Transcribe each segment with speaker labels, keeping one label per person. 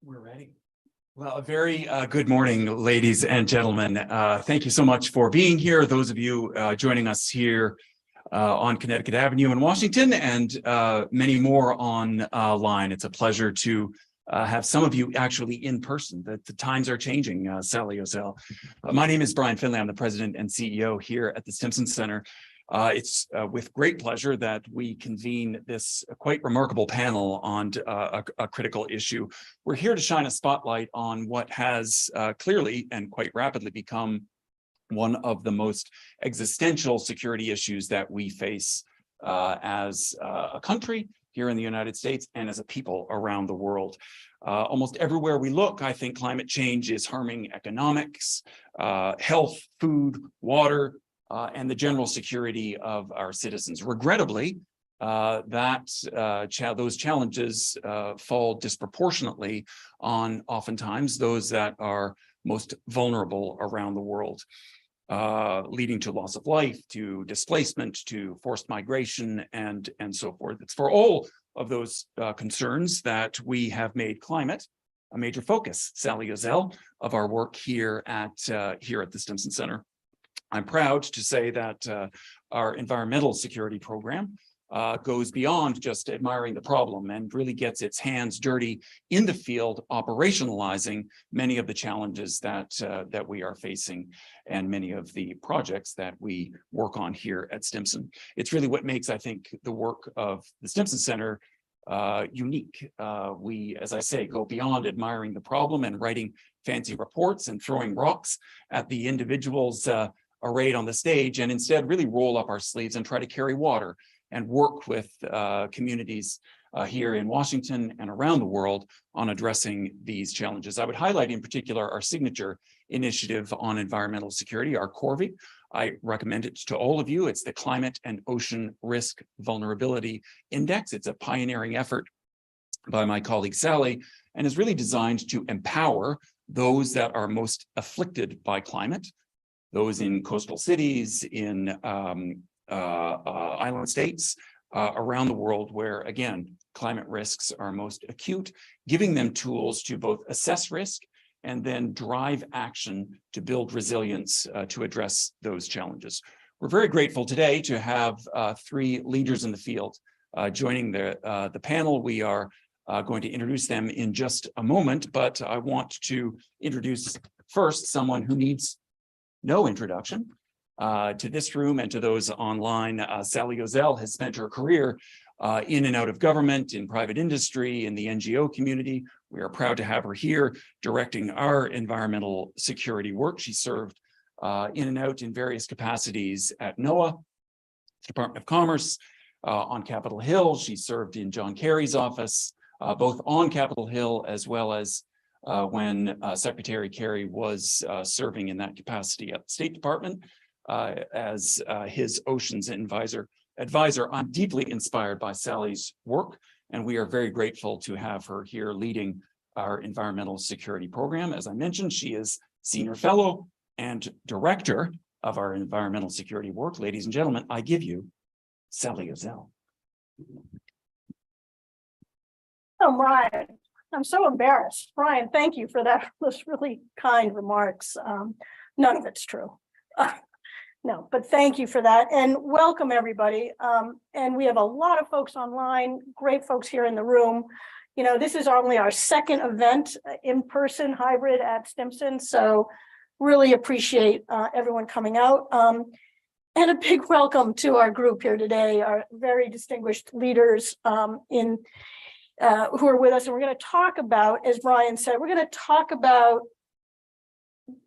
Speaker 1: We're ready. Well, a very good morning, ladies and gentlemen. Thank you so much for being here. Those of you joining us here on Connecticut Avenue in Washington, and many more online. It's a pleasure to have some of you actually in person. The times are changing, Sally Ozell. My name is Brian Finley. I'm the president and CEO here at the Stimson Center. It's with great pleasure that we convene this quite remarkable panel on a critical issue. We're here to shine a spotlight on what has clearly and quite rapidly become one of the most existential security issues that we face as a country here in the United States and as a people around the world. Almost everywhere we look, I think climate change is harming economics, health, food, water, and the general security of our citizens. Regrettably, those challenges fall disproportionately on oftentimes those that are most vulnerable around the world, leading to loss of life, to displacement, to forced migration, and so forth. It's for all of those concerns that we have made climate a major focus, Sally Ozell, of our work here at the Stimson Center. I'm proud to say that our environmental security program goes beyond just admiring the problem and really gets its hands dirty in the field, operationalizing many of the challenges that we are facing and many of the projects that we work on here at Stimson. It's really what makes, I think, the work of the Stimson Center unique. We, as I say, go beyond admiring the problem and writing fancy reports and throwing rocks at the individuals arrayed on the stage, and instead really roll up our sleeves and try to carry water and work with communities here in Washington and around the world on addressing these challenges. I would highlight in particular our signature initiative on environmental security, our CORVI. I recommend it to all of you. It's the Climate and Ocean Risk Vulnerability Index. It's a pioneering effort by my colleague Sally, and is really designed to empower those that are most afflicted by climate, those in coastal cities, in island states around the world where, again, climate risks are most acute, giving them tools to both assess risk and then drive action to build resilience to address those challenges. We're very grateful today to have three leaders in the field joining the panel. We are going to introduce them in just a moment, but I want to introduce first someone who needs no introduction to this room and to those online. Sally Ozell has spent her career in and out of government, in private industry, in the NGO community. We are proud to have her here directing our environmental security work. She served in and out in various capacities at NOAA, Department of Commerce, on Capitol Hill. She served in John Kerry's office, both on Capitol Hill as well as when Secretary Kerry was serving in that capacity at the State Department as his oceans advisor. I'm deeply inspired by Sally's work, and we are very grateful to have her here leading our environmental security program. As I mentioned, she is Senior Fellow and Director of our environmental security work. Ladies and gentlemen, I give you Sally Ozell.
Speaker 2: Oh, Brian, I'm so embarrassed. Brian, thank you for those really kind remarks. None of it's true. No, but thank you for that, and welcome everybody. And we have a lot of folks online, great folks here in the room. You know, this is only our second event in person, hybrid at Stimson, so really appreciate everyone coming out. And a big welcome to our group here today, our very distinguished leaders who are with us. And we're going to talk about, as Brian said, we're going to talk about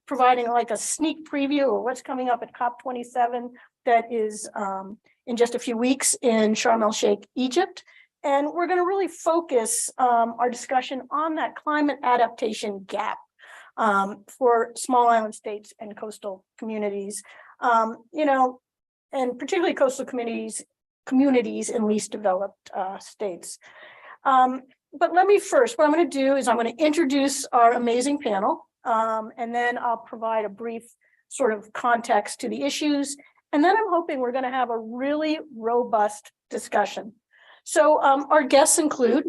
Speaker 2: providing like a sneak preview of what's coming up at COP27 that is in just a few weeks in Sharm el-Sheikh, Egypt. And we're going to really focus our discussion on that climate adaptation gap for small island states and coastal communities, you know, and particularly coastal communities in least developed states. But let me first, what I'm going to do is I'm going to introduce our amazing panel, and then I'll provide a brief sort of context to the issues. And then I'm hoping we're going to have a really robust discussion. So our guests include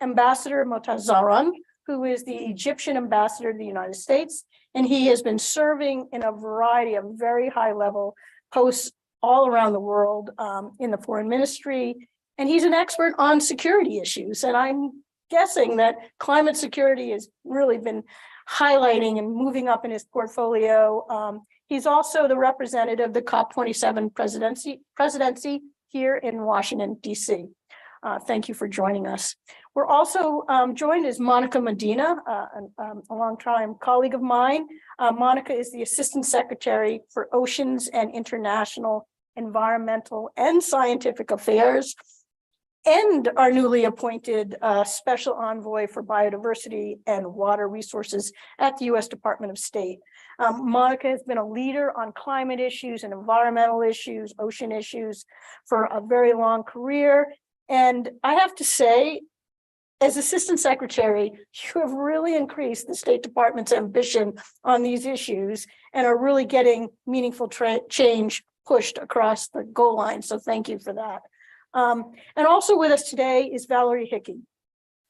Speaker 2: Ambassador Motazaran, who is the Egyptian ambassador to the United States, and he has been serving in a variety of very high-level posts all around the world in the foreign ministry, and he's an expert on security issues. And I'm guessing that climate security has really been highlighting and moving up in his portfolio. He's also the representative of the COP27 presidency here in Washington, D.C. Thank you for joining us. We're also joined as Monica Medina, a longtime colleague of mine. Monica is the Assistant Secretary for Oceans and International Environmental and Scientific Affairs, and our newly appointed Special Envoy for Biodiversity and Water Resources at the U.S. Department of State. Monica has been a leader on climate issues and environmental issues, ocean issues for a very long career. And I have to say, as Assistant Secretary, you have really increased the State Department's ambition on these issues and are really getting meaningful change pushed across the goal line. So thank you for that. And also with us today is Valerie Hickey.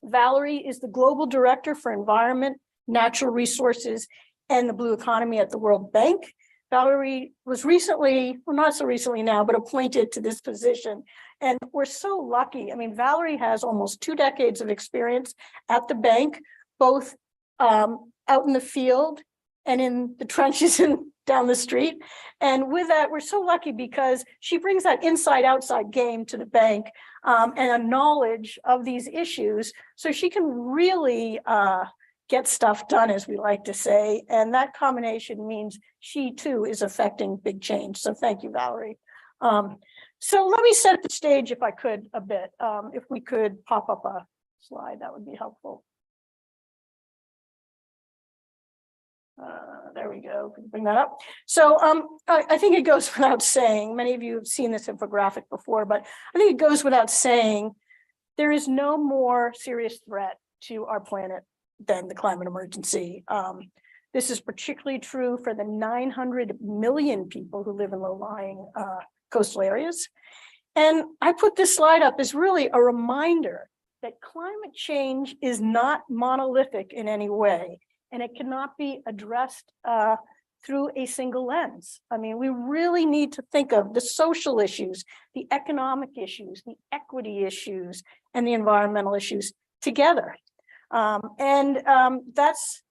Speaker 2: Valerie is the Global Director for Environment, Natural Resources, and the Blue Economy at the World Bank. Valerie was recently, well, not so recently now, but appointed to this position. And we're so lucky. I mean, Valerie has almost 2 decades of experience at the bank, both out in the field and in the trenches and down the street. And with that, we're so lucky because she brings that inside-outside game to the bank and a knowledge of these issues. So she can really get stuff done, as we like to say. And that combination means she too is affecting big change. So thank you, Valerie. So let me set the stage if I could a bit. If we could pop up a slide, that would be helpful. There we go. Can you bring that up? So I think it goes without saying, many of you have seen this infographic before, but I think it goes without saying, there is no more serious threat to our planet than the climate emergency. This is particularly true for the 900 million people who live in low-lying coastal areas. And I put this slide up as really a reminder that climate change is not monolithic in any way, and it cannot be addressed through a single lens. I mean, we really need to think of the social issues, the economic issues, the equity issues, and the environmental issues together. That's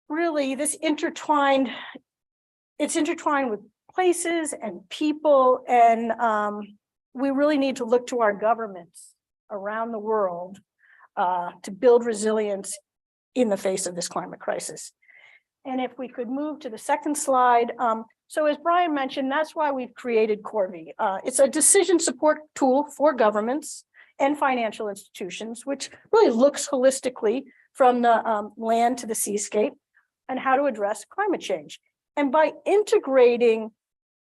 Speaker 2: really this intertwined, it's intertwined with places and people, and we really need to look to our governments around the world to build resilience in the face of this climate crisis. And if we could move to the second slide. So as Brian mentioned, that's why we've created Corvi. It's a decision support tool for governments and financial institutions, which really looks holistically from the land to the seascape and how to address climate change. And by integrating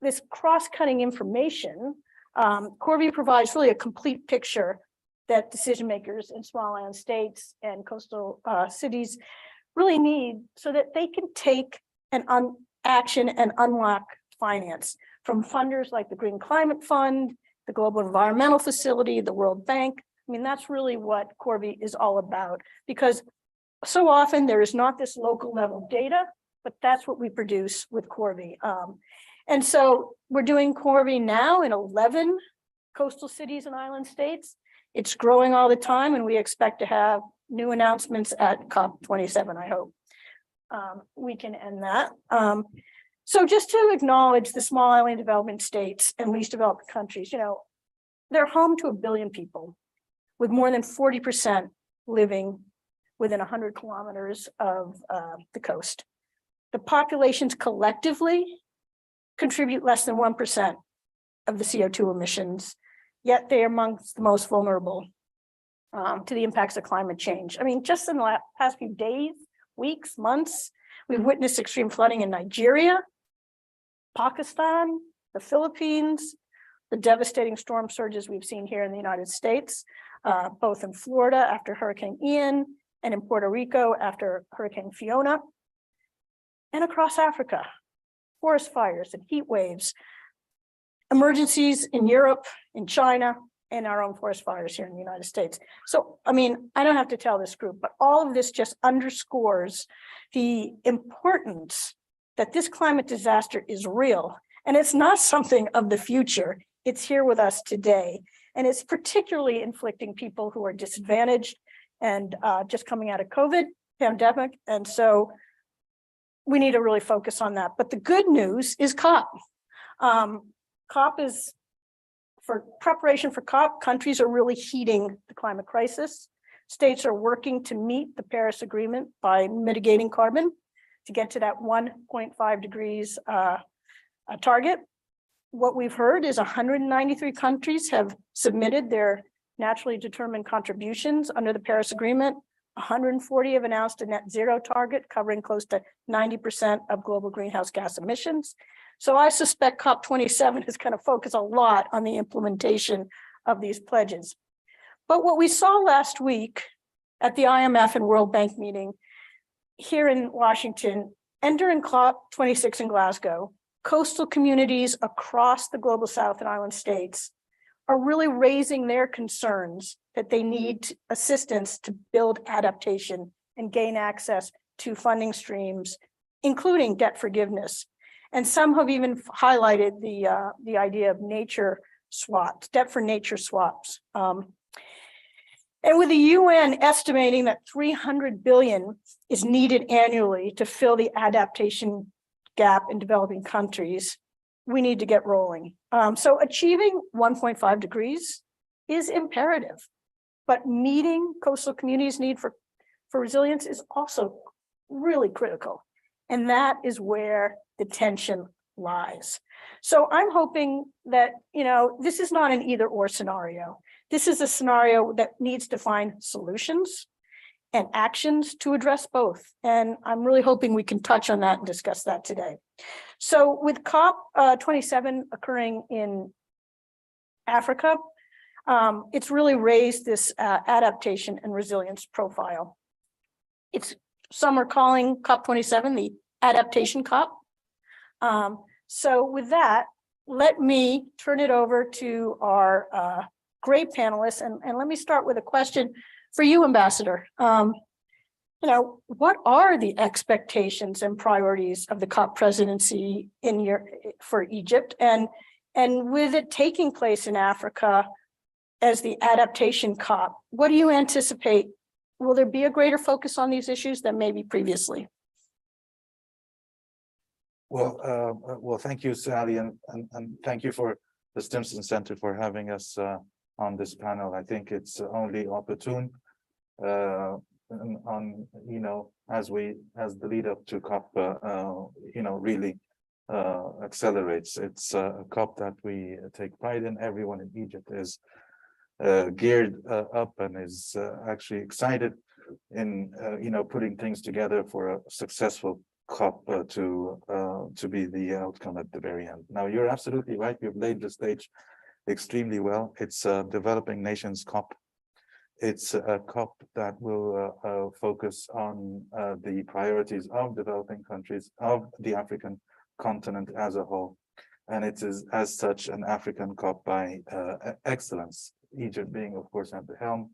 Speaker 2: this cross-cutting information, Corvi provides really a complete picture that decision makers in small island states and coastal cities really need so that they can take action and unlock finance from funders like the Green Climate Fund, the Global Environmental Facility, the World Bank. I mean, that's really what Corvi is all about, because so often there is not this local level data, but that's what we produce with Corvi. And so we're doing Corvi now in 11 coastal cities and island states. It's growing all the time, and we expect to have new announcements at COP27, I hope. We can end that. So just to acknowledge the small island development states and least developed countries, you know, they're home to 1 billion people, with more than 40% living within 100 kilometers of the coast. The populations collectively contribute less than 1% of the CO2 emissions, yet they are amongst the most vulnerable to the impacts of climate change. I mean, just in the past few days, weeks, months, we've witnessed extreme flooding in Nigeria, Pakistan, the Philippines, the devastating storm surges we've seen here in the United States, both in Florida after Hurricane Ian and in Puerto Rico after Hurricane Fiona. and across Africa, forest fires and heat waves, emergencies in Europe, in China, and our own forest fires here in the United States. So, I mean, I don't have to tell this group, but all of this just underscores the importance that this climate disaster is real. And it's not something of the future. It's here with us today. And it's particularly inflicting people who are disadvantaged and just coming out of COVID pandemic. And so we need to really focus on that. But the good news is COP. COP is, for preparation for COP, countries are really heeding the climate crisis. States are working to meet the Paris Agreement by mitigating carbon to get to that 1.5 degrees target. What we've heard is 193 countries have submitted their naturally determined contributions under the Paris Agreement. 140 have announced a net zero target covering close to 90% of global greenhouse gas emissions. So I suspect COP27 is going to focus a lot on the implementation of these pledges. But what we saw last week at the IMF and World Bank meeting here in Washington and during COP26 in Glasgow, coastal communities across the global South and island states are really raising their concerns that they need assistance to build adaptation and gain access to funding streams, including debt forgiveness. And some have even highlighted the idea of nature swaps, debt for nature swaps. And with the UN estimating that 300 billion is needed annually to fill the adaptation gap in developing countries, we need to get rolling. So achieving 1.5 degrees is imperative, but meeting coastal communities' need for resilience is also really critical. And that is where the tension lies. So I'm hoping that, this is not an either or scenario. This is a scenario that needs to find solutions and actions to address both. And I'm really hoping we can touch on that and discuss that today. So with COP27 occurring in Africa, it's really raised this adaptation and resilience profile. Some are calling COP27 the Adaptation COP. So with that, let me turn it over to our great panelists. And let me start with a question for you, Ambassador. What are the expectations and priorities of the COP presidency for Egypt? And with it taking place in Africa as the Adaptation COP, what do you anticipate? Will there be a greater focus on these issues than maybe previously?
Speaker 3: Well, thank you, Sally, and thank you for the Stimson Center for having us on this panel. I think it's only opportune as the lead up to COP, really accelerates. It's a COP that we take pride in. Everyone in Egypt is geared up and is actually excited in putting things together for a successful COP to be the outcome at the very end. Now, you're absolutely right. You've laid the stage extremely well. It's a developing nations COP. It's a COP that will focus on the priorities of developing countries, of the African continent as a whole. And it is as such an African COP by excellence, Egypt being, of course, at the helm,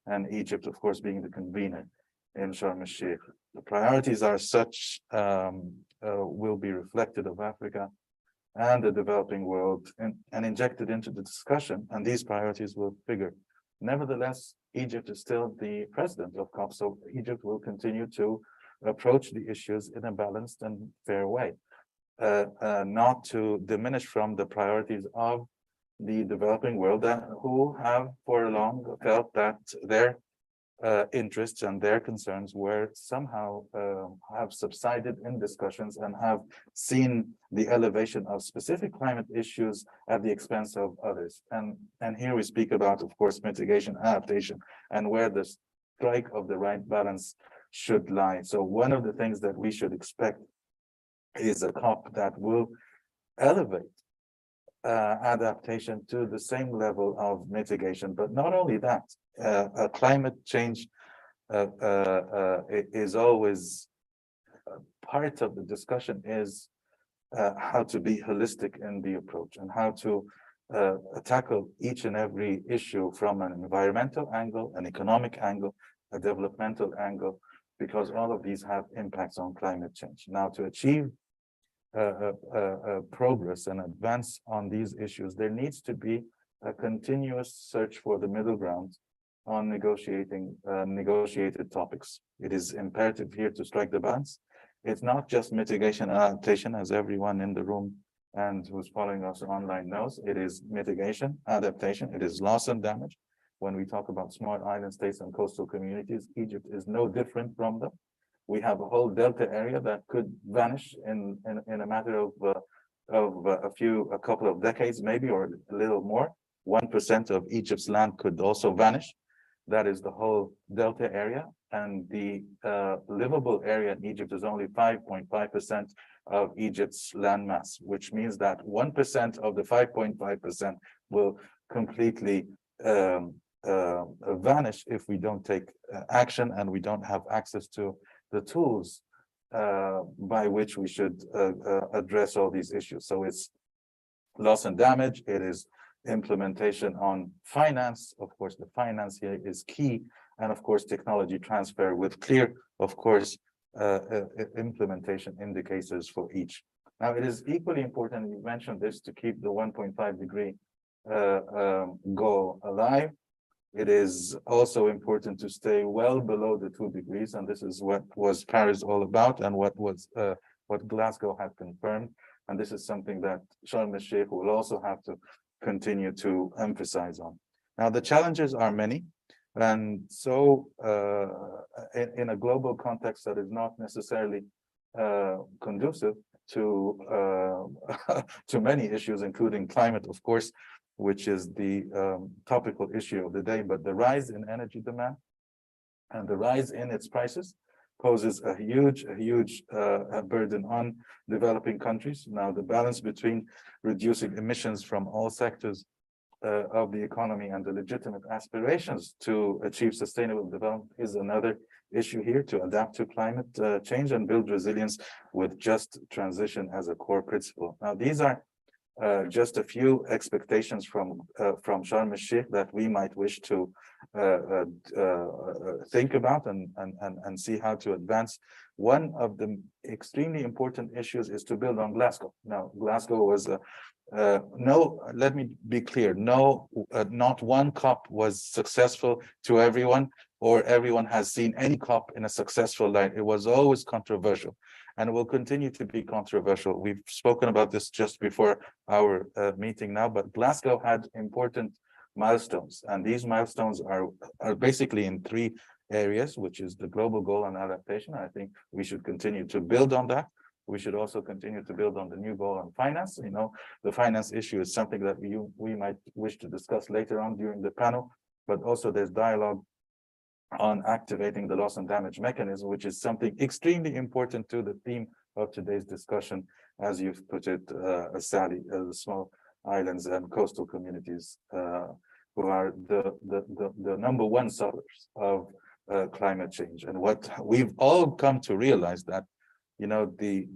Speaker 3: and Egypt, of course, being the convener in Sharm el-Sheikh. The priorities are such, will be reflected of Africa and the developing world and injected into the discussion, and these priorities will figure. Nevertheless, Egypt is still the president of COP, so Egypt will continue to approach the issues in a balanced and fair way, not to diminish from the priorities of the developing world who have for long felt that their interests and their concerns were somehow have subsided in discussions and have seen the elevation of specific climate issues at the expense of others. And here we speak about, of course, mitigation, adaptation, and where the strike of the right balance should lie. So one of the things that we should expect is a COP that will elevate adaptation to the same level of mitigation. But not only that, climate change is always part of the discussion is how to be holistic in the approach and how to tackle each and every issue from an environmental angle, an economic angle, a developmental angle, because all of these have impacts on climate change. Now, to achieve progress and advance on these issues, there needs to be a continuous search for the middle ground on negotiated topics. It is imperative here to strike the balance. It's not just mitigation and adaptation, as everyone in the room and who's following us online knows. It is mitigation, adaptation, it is loss and damage. When we talk about small island states and coastal communities, Egypt is no different from them. We have a whole delta area that could vanish in a matter of a couple of decades, maybe, or a little more. 1% of Egypt's land could also vanish. That is the whole delta area, and the livable area in Egypt is only 5.5% of Egypt's landmass, which means that 1% of the 5.5% will completely vanish if we don't take action and we don't have access to the tools by which we should address all these issues. So it's loss and damage, it is implementation on finance. Of course, the finance here is key, and of course, technology transfer with clear, of course, implementation indicators for each. Now, it is equally important, you mentioned this, to keep the 1.5 degree goal alive. It is also important to stay well below the 2 degrees, and this is what was Paris all about, and what Glasgow had confirmed. And this is something that Sharm el-Sheikh will also have to continue to emphasize on. Now, the challenges are many, and so in a global context that is not necessarily conducive to to many issues, including climate, of course, which is the topical issue of the day, but the rise in energy demand and the rise in its prices poses a huge burden on developing countries. Now, the balance between reducing emissions from all sectors of the economy and the legitimate aspirations to achieve sustainable development is another issue here, to adapt to climate change and build resilience with just transition as a core principle. Now, these are just a few expectations from Sharm el-Sheikh that we might wish to think about and see how to advance. One of the extremely important issues is to build on Glasgow. Now, Glasgow was let me be clear, not one COP was successful to everyone, or everyone has seen any COP in a successful light. It was always controversial, and will continue to be controversial. We've spoken about this just before our meeting now, but Glasgow had important milestones, and these milestones are basically in 3 areas, which is the global goal on adaptation. I think we should continue to build on that. We should also continue to build on the new goal on finance. You know, the finance issue is something that we might wish to discuss later on during the panel, but also there's dialogue on activating the loss and damage mechanism, which is something extremely important to the theme of today's discussion, as you've put it, Sally, the small islands and coastal communities, who are the number 1 sufferers of climate change. And what we've all come to realize that, you know, the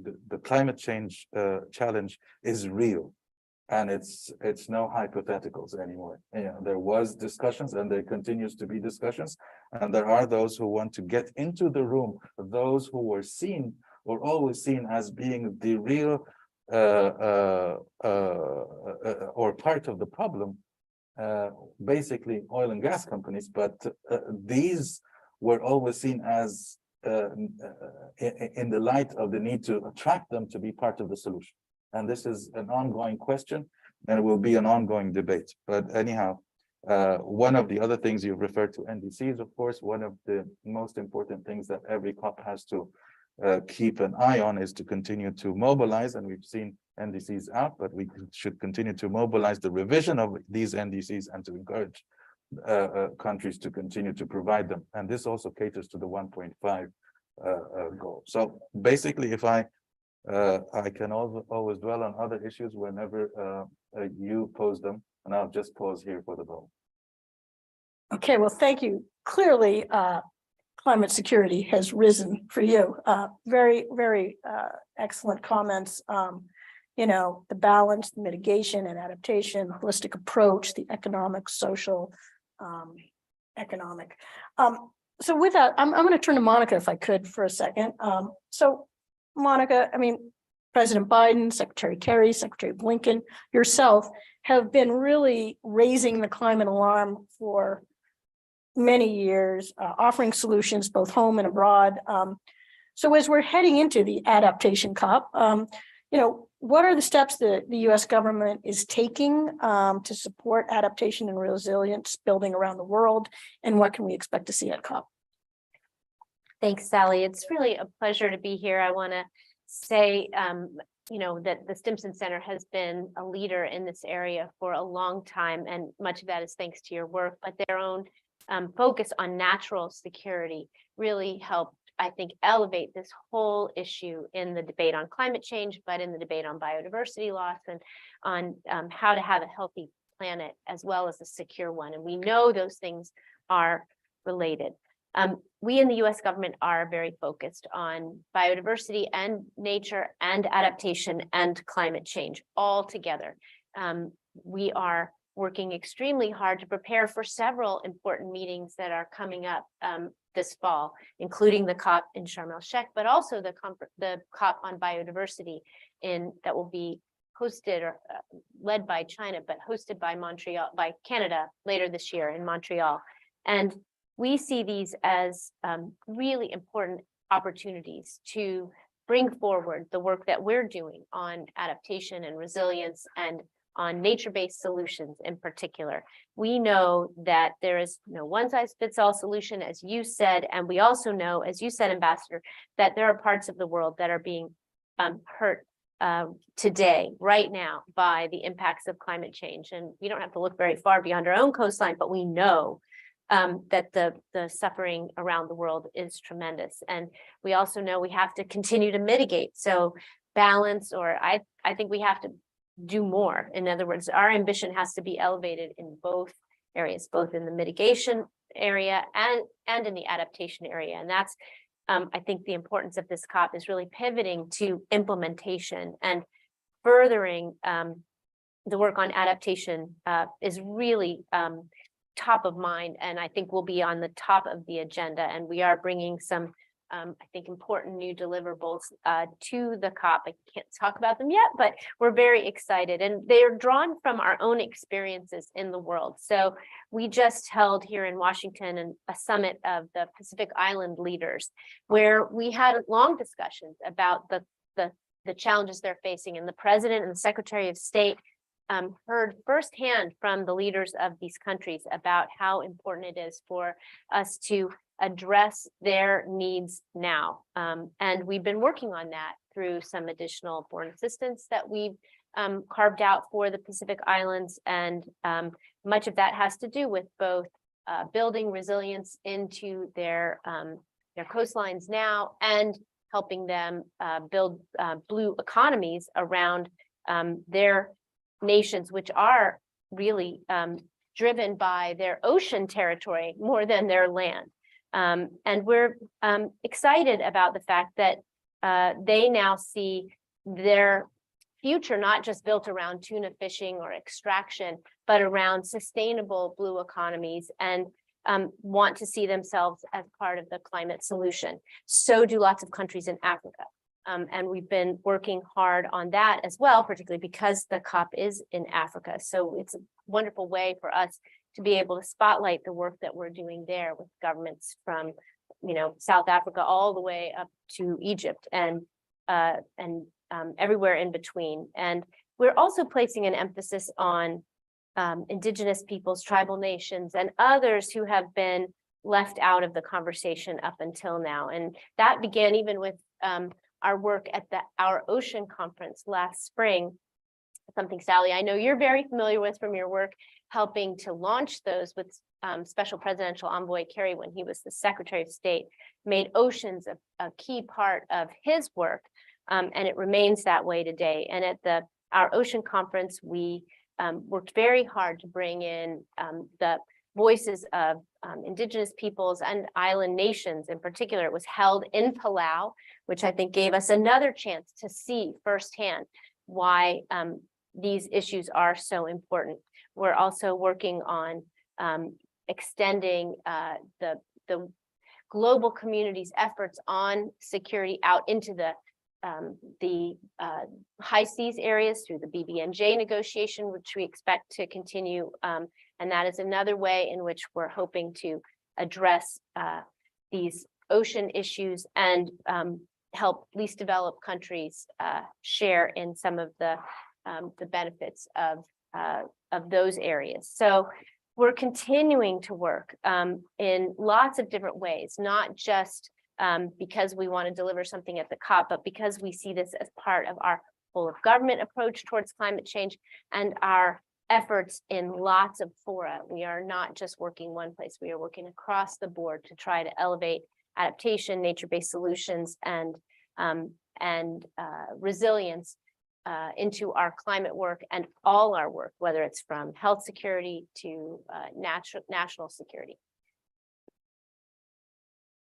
Speaker 3: climate change challenge is real, and it's no hypotheticals anymore. You know, there was discussions, and there continues to be discussions, and there are those who want to get into the room, those who were seen or always seen as being the real or part of the problem, basically oil and gas companies, but these were always seen as in the light of the need to attract them to be part of the solution. And this is an ongoing question, and it will be an ongoing debate. But anyhow, one of the other things you've referred to, NDCs, of course, one of the most important things that every COP has to keep an eye on is to continue to mobilize, and we've seen NDCs out, but we should continue to mobilize the revision of these NDCs and to encourage countries to continue to provide them. And this also caters to the 1.5 goal. So basically, if I can always dwell on other issues whenever you pose them, and I'll just pause here for the vote.
Speaker 2: Okay, well, thank you. Clearly, climate security has risen for you. Very, very excellent comments. The balance, the mitigation and adaptation, holistic approach, the economic, social, economic. So with that, I'm going to turn to Monica if I could for a second. So Monica, President Biden, Secretary Kerry, Secretary Blinken, yourself have been really raising the climate alarm for many years, offering solutions both home and abroad. So as we're heading into the adaptation COP, what are the steps that the U.S. government is taking to support adaptation and resilience building around the world, and what can we expect to see at COP?
Speaker 4: Thanks, Sally. It's really a pleasure to be here. I want to say, that the Stimson Center has been a leader in this area for a long time, and much of that is thanks to your work, but their own focus on natural security really helped, I think, elevate this whole issue in the debate on climate change, but in the debate on biodiversity loss and on how to have a healthy planet as well as a secure one. And we know those things are related. We in the US government are very focused on biodiversity and nature and adaptation and climate change all together. We are working extremely hard to prepare for several important meetings that are coming up this fall, including the COP in Sharm el-Sheikh, but also the COP on biodiversity that will be hosted or led by China, but hosted by Canada later this year in Montreal. And we see these as really important opportunities to bring forward the work that we're doing on adaptation and resilience and on nature-based solutions in particular. We know that there is no one-size-fits-all solution, as you said, and we also know, as you said, Ambassador, that there are parts of the world that are being hurt today, right now, by the impacts of climate change. And we don't have to look very far beyond our own coastline, but we know that the suffering around the world is tremendous. And we also know we have to continue to mitigate. So balance, or I think we have to do more. In other words, our ambition has to be elevated in both areas, both in the mitigation area and in the adaptation area. And that's, I think, the importance of this COP is really pivoting to implementation and furthering the work on adaptation is really top of mind, and I think will be on the top of the agenda. And we are bringing some, I think, important new deliverables to the COP. I can't talk about them yet, but we're very excited, and they're drawn from our own experiences in the world. So we just held here in Washington a summit of the Pacific Island leaders, where we had long discussions about the challenges they're facing, and the president and the Secretary of State heard firsthand from the leaders of these countries about how important it is for us to address their needs now. And we've been working on that through some additional foreign assistance that we've carved out for the Pacific Islands. And much of that has to do with both building resilience into their coastlines now and helping them build blue economies around their nations, which are really driven by their ocean territory more than their land. And we're excited about the fact that they now see their future not just built around tuna fishing or extraction, but around sustainable blue economies, and want to see themselves as part of the climate solution. So do lots of countries in Africa. And we've been working hard on that as well, particularly because the COP is in Africa. So it's a wonderful way for us to be able to spotlight the work that we're doing there with governments from, South Africa all the way up to Egypt and everywhere in between. And we're also placing an emphasis on indigenous peoples, tribal nations, and others who have been left out of the conversation up until now. And that began even with our work at Our Ocean Conference last spring, something, Sally, I know you're very familiar with from your work, helping to launch those with Special Presidential Envoy Kerry when he was the Secretary of State, made oceans a key part of his work, and it remains that way today. And at Our Ocean Conference, we worked very hard to bring in the voices of indigenous peoples and island nations in particular. It was held in Palau, which I think gave us another chance to see firsthand why these issues are so important. We're also working on extending the global community's efforts on security out into the high seas areas through the BBNJ negotiation, which we expect to continue. And that is another way in which we're hoping to address these ocean issues and help least developed countries share in some of the benefits of those areas. So we're continuing to work in lots of different ways, not just because we want to deliver something at the COP, but because we see this as part of our whole of government approach towards climate change and our efforts in lots of fora. We are not just working one place, we are working across the board to try to elevate adaptation, nature-based solutions, and resilience into our climate work and all our work, whether it's from health security to national security.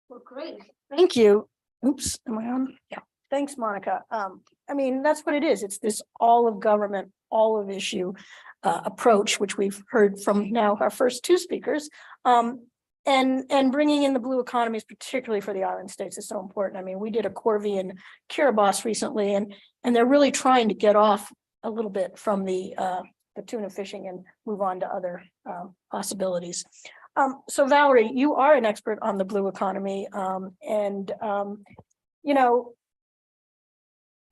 Speaker 2: Well, great. Thank you. Oops, am I on? Yeah. Thanks, Monica. I mean, that's what it is. It's this all of government, all of issue approach, which we've heard from now our first two speakers. And bringing in the blue economies, particularly for the island states, is so important. I mean, we did a Corvi in Kiribati recently, and they're really trying to get off a little bit from the tuna fishing and move on to other possibilities. So Valerie, you are an expert on the blue economy, you know,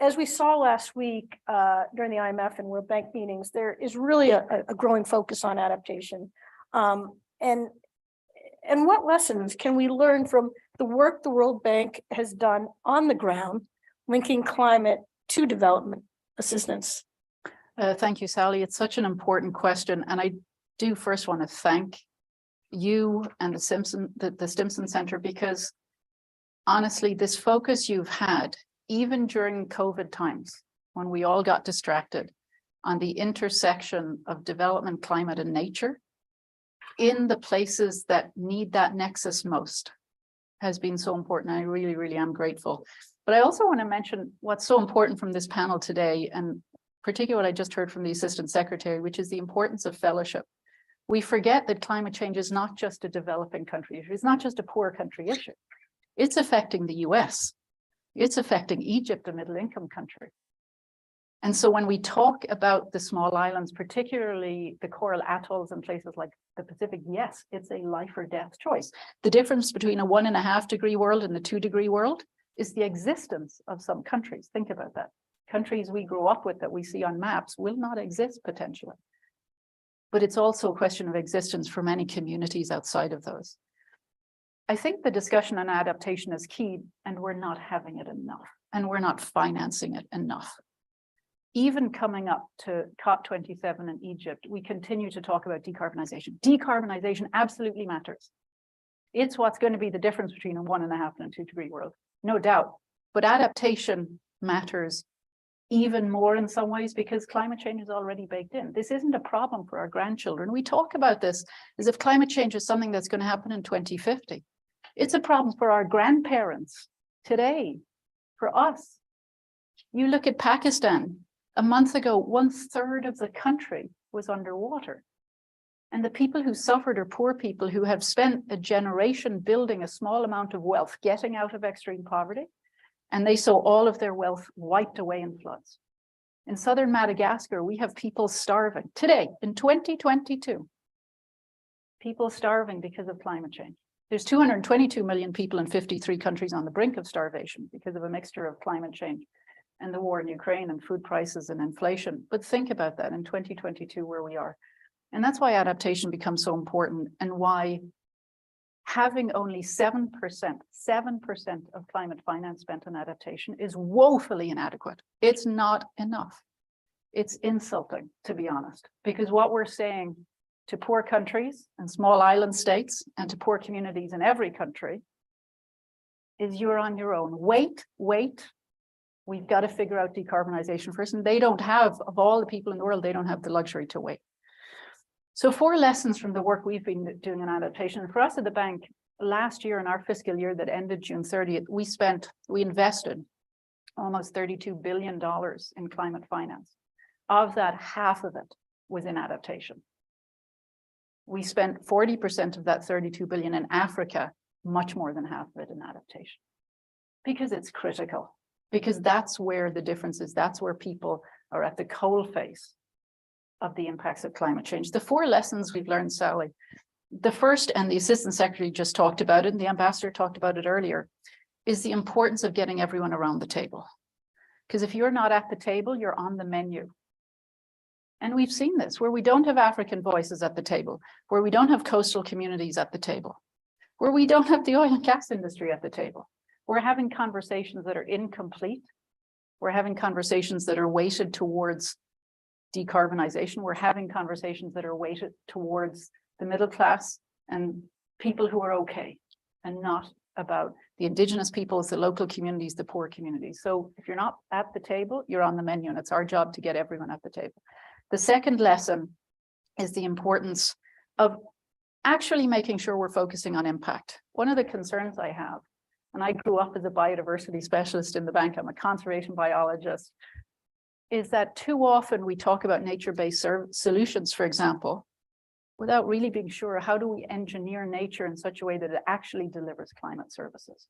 Speaker 2: as we saw last week during the IMF and World Bank meetings, there is really a growing focus on adaptation. And what lessons can we learn from the work the World Bank has done on the ground, linking climate to development assistance?
Speaker 5: Thank you, Sally. It's such an important question. And I do first want to thank you and the Stimson Center, because honestly, this focus you've had, even during COVID times, when we all got distracted, on the intersection of development, climate, and nature, in the places that need that nexus most, has been so important. I really, really am grateful. But I also want to mention what's so important from this panel today, and particularly what I just heard from the Assistant Secretary, which is the importance of fellowship. We forget that climate change is not just a developing country issue. It's not just a poor country issue. It's affecting the US. It's affecting Egypt, a middle income country. And so when we talk about the small islands, particularly the coral atolls and places like the Pacific, yes, it's a life or death choice. The difference between a 1.5 degree world and a 2 degree world is the existence of some countries. Think about that. Countries we grew up with that we see on maps will not exist potentially. But it's also a question of existence for many communities outside of those. I think the discussion on adaptation is key, and we're not having it enough, and we're not financing it enough. Even coming up to COP27 in Egypt, we continue to talk about decarbonization. Decarbonization absolutely matters. It's what's going to be the difference between a 1.5 and a 2 degree world, no doubt. But adaptation matters even more in some ways because climate change is already baked in. This isn't a problem for our grandchildren. We talk about this as if climate change is something that's going to happen in 2050. It's a problem for our grandparents today, for us. You look at Pakistan. A month ago, 1/3 of the country was underwater. And the people who suffered are poor people who have spent a generation building a small amount of wealth, getting out of extreme poverty, and they saw all of their wealth wiped away in floods. In southern Madagascar, we have people starving today in 2022. People starving because of climate change. There's 222 million people in 53 countries on the brink of starvation because of a mixture of climate change and the war in Ukraine and food prices and inflation. But think about that in 2022, where we are. And that's why adaptation becomes so important, and why having only 7% of climate finance spent on adaptation is woefully inadequate. It's not enough. It's insulting, to be honest, because what we're saying to poor countries and small island states and to poor communities in every country is you're on your own. Wait. We've got to figure out decarbonization first. And they don't have, of all the people in the world, they don't have the luxury to wait. So 4 lessons from the work we've been doing in adaptation. For us at the bank, last year in our fiscal year that ended June 30th, we invested almost $32 billion in climate finance. Of that, half of it was in adaptation. We spent 40% of that $32 billion in Africa, much more than half of it in adaptation. Because it's critical, because that's where the difference is. That's where people are at the coalface of the impacts of climate change. The 4 lessons we've learned, Sally, the first, and the Assistant Secretary just talked about it, and the Ambassador talked about it earlier, is the importance of getting everyone around the table. Because if you're not at the table, you're on the menu. And we've seen this, where we don't have African voices at the table, where we don't have coastal communities at the table, where we don't have the oil and gas industry at the table. We're having conversations that are incomplete. We're having conversations that are weighted towards decarbonization. We're having conversations that are weighted towards the middle class and people who are okay, and not about the indigenous peoples, the local communities, the poor communities. So if you're not at the table, you're on the menu, and it's our job to get everyone at the table. The second lesson is the importance of actually making sure we're focusing on impact. One of the concerns I have, and I grew up as a biodiversity specialist in the bank, I'm a conservation biologist, is that too often we talk about nature-based solutions, for example, without really being sure, how do we engineer nature in such a way that it actually delivers climate services?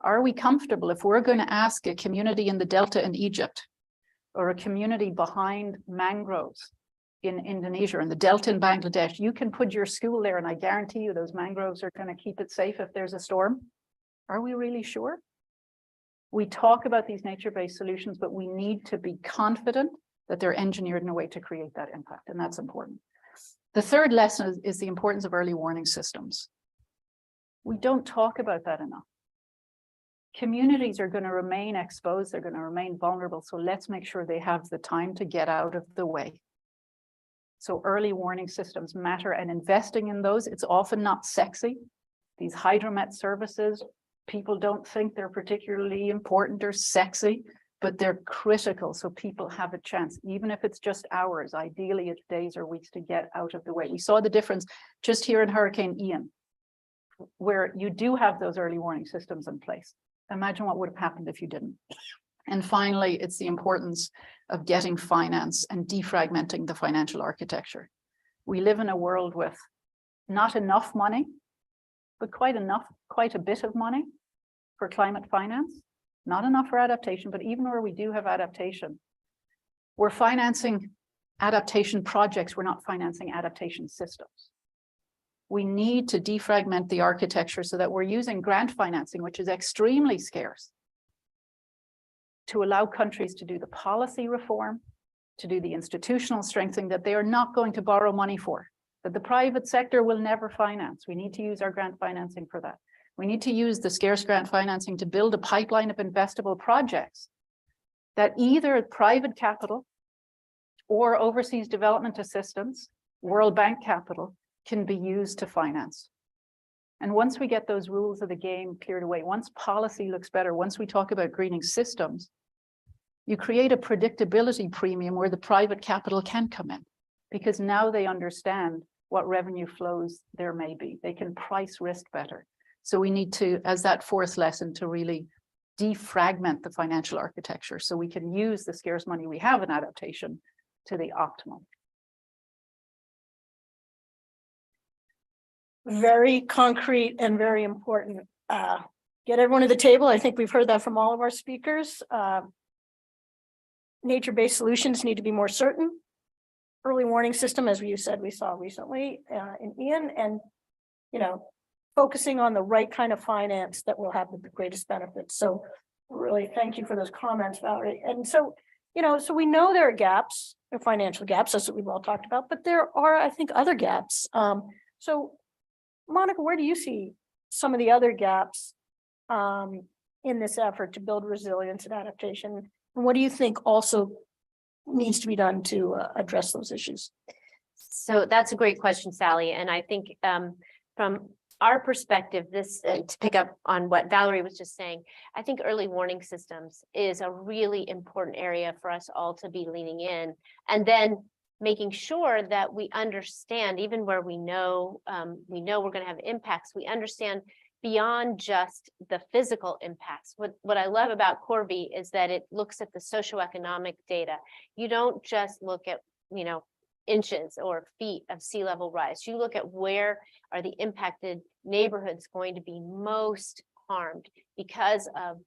Speaker 5: Are we comfortable if we're going to ask a community in the Delta in Egypt, or a community behind mangroves in Indonesia, and the Delta in Bangladesh, you can put your school there and I guarantee you those mangroves are going to keep it safe if there's a storm? Are we really sure? We talk about these nature-based solutions, but we need to be confident that they're engineered in a way to create that impact, and that's important. The third lesson is the importance of early warning systems. We don't talk about that enough. Communities are going to remain exposed, they're going to remain vulnerable, so let's make sure they have the time to get out of the way. So early warning systems matter, and investing in those, it's often not sexy. These hydromet services, people don't think they're particularly important or sexy, but they're critical so people have a chance, even if it's just hours. Ideally, it's days or weeks to get out of the way. We saw the difference just here in Hurricane Ian, where you do have those early warning systems in place. Imagine what would have happened if you didn't. And finally, it's the importance of getting finance and defragmenting the financial architecture. We live in a world with not enough money, but quite a bit of money for climate finance, not enough for adaptation, but even where we do have adaptation, we're financing adaptation projects, we're not financing adaptation systems. We need to defragment the architecture so that we're using grant financing, which is extremely scarce, to allow countries to do the policy reform, to do the institutional strengthening that they are not going to borrow money for, that the private sector will never finance. We need to use our grant financing for that. We need to use the scarce grant financing to build a pipeline of investable projects that either private capital or overseas development assistance, World Bank capital, can be used to finance. And once we get those rules of the game cleared away, once policy looks better, once we talk about greening systems, you create a predictability premium where the private capital can come in, because now they understand what revenue flows there may be. They can price risk better. So we need to, as that fourth lesson, to really defragment the financial architecture so we can use the scarce money we have in adaptation to the optimum.
Speaker 2: Very concrete and very important. Get everyone at the table. I think we've heard that from all of our speakers. Nature-based solutions need to be more certain. Early warning system, as you said, we saw recently in Ian, and focusing on the right kind of finance that will have the greatest benefits. So really thank you for those comments, Valerie. And so, so we know there are gaps, financial gaps, that's what we've all talked about, but there are, I think, other gaps. So Monica, where do you see some of the other gaps in this effort to build resilience and adaptation? And what do you think also needs to be done to address those issues?
Speaker 4: So that's a great question, Sally. And I think from our perspective, this to pick up on what Valerie was just saying, I think early warning systems is a really important area for us all to be leaning in. And then making sure that we understand, even where we know we're going to have impacts, we understand beyond just the physical impacts. What I love about Corby is that it looks at the socioeconomic data. You don't just look at, inches or feet of sea level rise. You look at where are the impacted neighborhoods going to be most harmed because of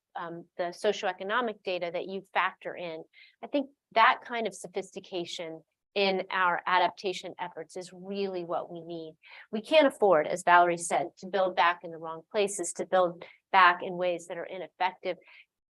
Speaker 4: the socioeconomic data that you factor in. I think that kind of sophistication in our adaptation efforts is really what we need. We can't afford, as Valerie said, to build back in the wrong places, to build back in ways that are ineffective.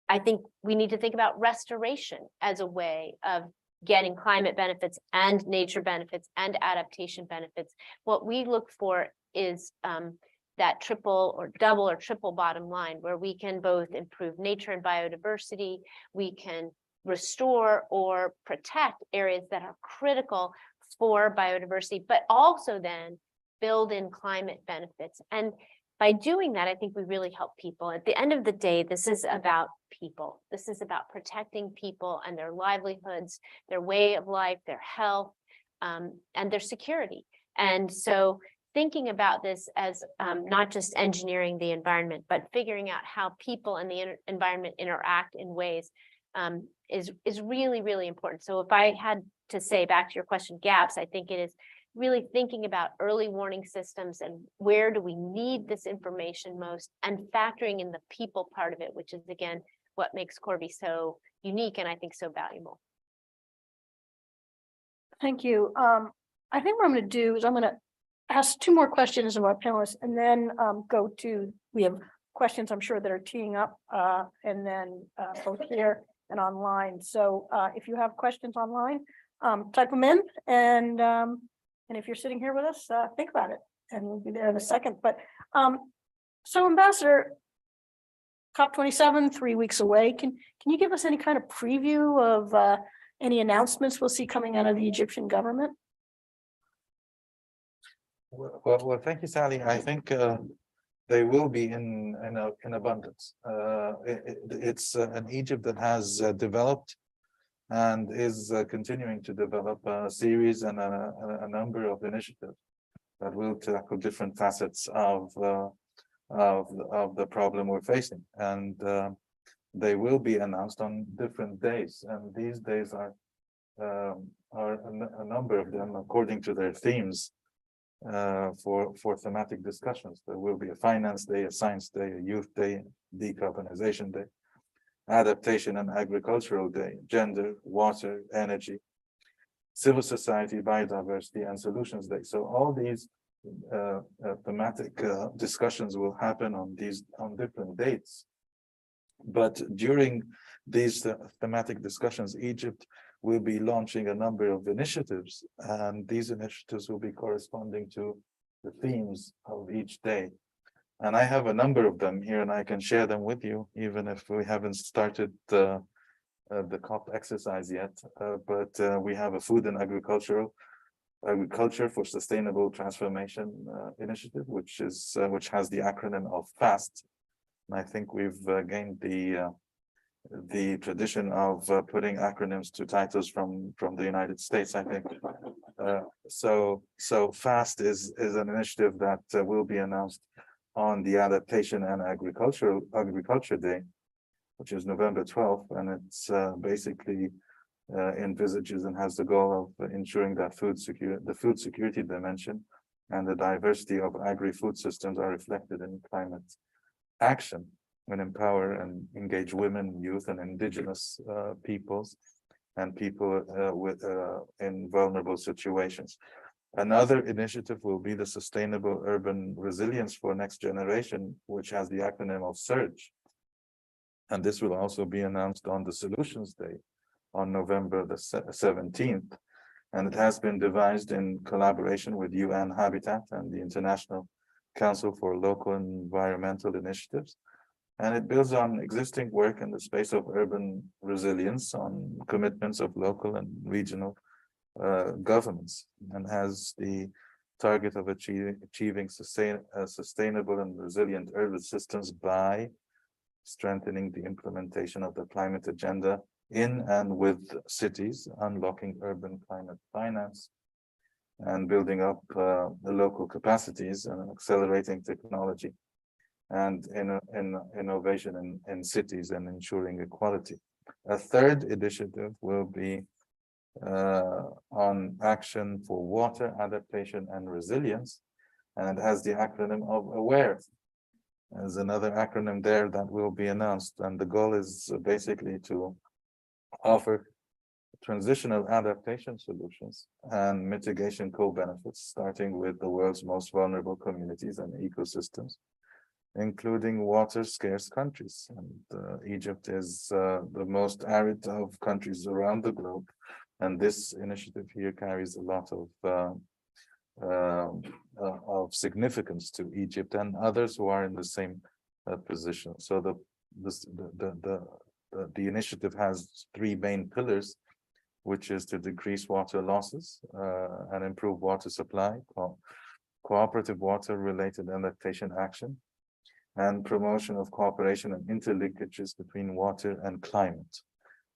Speaker 4: I think we need to think about restoration as a way of getting climate benefits and nature benefits and adaptation benefits. What we look for is that triple or double or triple bottom line, where we can both improve nature and biodiversity, we can restore or protect areas that are critical for biodiversity, but also then build in climate benefits. And by doing that, I think we really help people. At the end of the day, this is about people. This is about protecting people and their livelihoods, their way of life, their health, and their security. And so thinking about this as not just engineering the environment, but figuring out how people and the environment interact in ways is really, really important. So if I had to say, back to your question, gaps, I think it is really thinking about early warning systems and where do we need this information most, and factoring in the people part of it, which is, again, what makes Corby so unique and I think so valuable.
Speaker 2: Thank you. I think what I'm going to do is I'm going to ask two more questions of our panelists and then we have questions I'm sure that are teeing up and then both here and online. So if you have questions online, type them in, and if you're sitting here with us, think about it, and we'll be there in a second. But so Ambassador, COP27, 3 weeks away. Can you give us any kind of preview of any announcements we'll see coming out of the Egyptian government?
Speaker 3: Well, thank you, Sally. I think they will be in abundance. It's an Egypt that has developed and is continuing to develop a series and a number of initiatives that will tackle different facets of the problem we're facing, and they will be announced on different days. And these days are a number of them according to their themes. For thematic discussions, there will be a finance day, a science day, a youth day, decarbonization day, adaptation and agricultural day, gender, water, energy, civil society, biodiversity, and solutions day. So all these thematic discussions will happen on different dates. But during these thematic discussions, Egypt will be launching a number of initiatives, and these initiatives will be corresponding to the themes of each day. And I have a number of them here, and I can share them with you, even if we haven't started the COP exercise yet. But we have a food and agriculture for sustainable transformation initiative, which has the acronym of FAST. And I think we've gained the tradition of putting acronyms to titles from the United States, I think. So FAST is an initiative that will be announced on the Adaptation and Agriculture Day, which is November 12th, and it's basically envisages and has the goal of ensuring that the food security dimension and the diversity of agri-food systems are reflected in climate action, and empower and engage women, youth, and indigenous peoples and people in vulnerable situations. Another initiative will be the Sustainable Urban Resilience for Next Generation, which has the acronym of SURGE. And this will also be announced on the Solutions Day on November the 17th. And it has been devised in collaboration with UN Habitat and the International Council for Local Environmental Initiatives. And it builds on existing work in the space of urban resilience, on commitments of local and regional governments, and has the target of achieving sustainable and resilient urban systems by strengthening the implementation of the climate agenda in and with cities, unlocking urban climate finance, and building up the local capacities and accelerating technology and innovation in cities and ensuring equality. A third initiative will be on action for water adaptation and resilience, and it has the acronym of AWARE. There's another acronym there that will be announced, and the goal is basically to offer transitional adaptation solutions and mitigation co-benefits, starting with the world's most vulnerable communities and ecosystems, including water-scarce countries. And Egypt is the most arid of countries around the globe, and this initiative here carries a lot of significance to Egypt and others who are in the same position. So the initiative has three main pillars, which is to decrease water losses and improve water supply, cooperative water-related adaptation action, and promotion of cooperation and interlinkages between water and climate.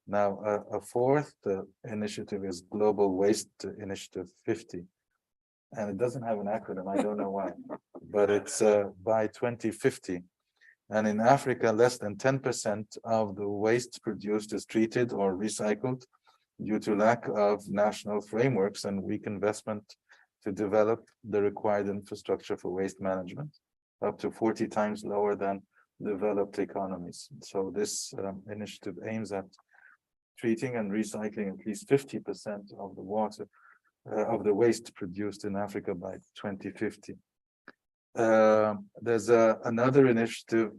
Speaker 3: Now, a fourth initiative is Global Waste Initiative 50. And it doesn't have an acronym, I don't know why, but it's by 2050. And in Africa, less than 10% of the waste produced is treated or recycled due to lack of national frameworks and weak investment to develop the required infrastructure for waste management, up to 40 times lower than developed economies. So this initiative aims at treating and recycling at least 50% of the water of the waste produced in Africa by 2050. There's another initiative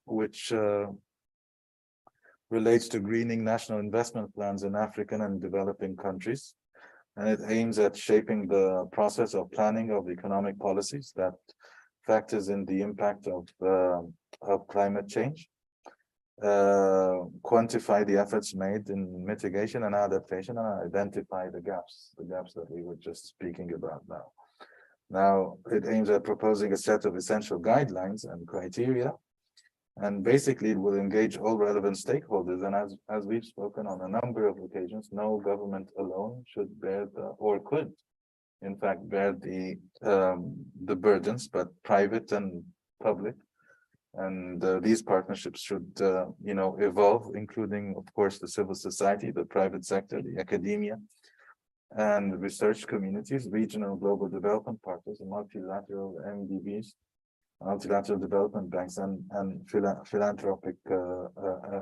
Speaker 3: which relates to greening national investment plans in African and developing countries, and it aims at shaping the process of planning of economic policies that factors in the impact of climate change, quantify the efforts made in mitigation and adaptation, and identify the gaps that we were just speaking about now. Now, it aims at proposing a set of essential guidelines and criteria, and basically it will engage all relevant stakeholders. And as we've spoken on a number of occasions, no government alone should bear or could, in fact, bear the burdens, but private and public. And these partnerships should, evolve, including, of course, the civil society, the private sector, the academia, and research communities, regional global development partners, multilateral MDBs, multilateral development banks, and philanthropic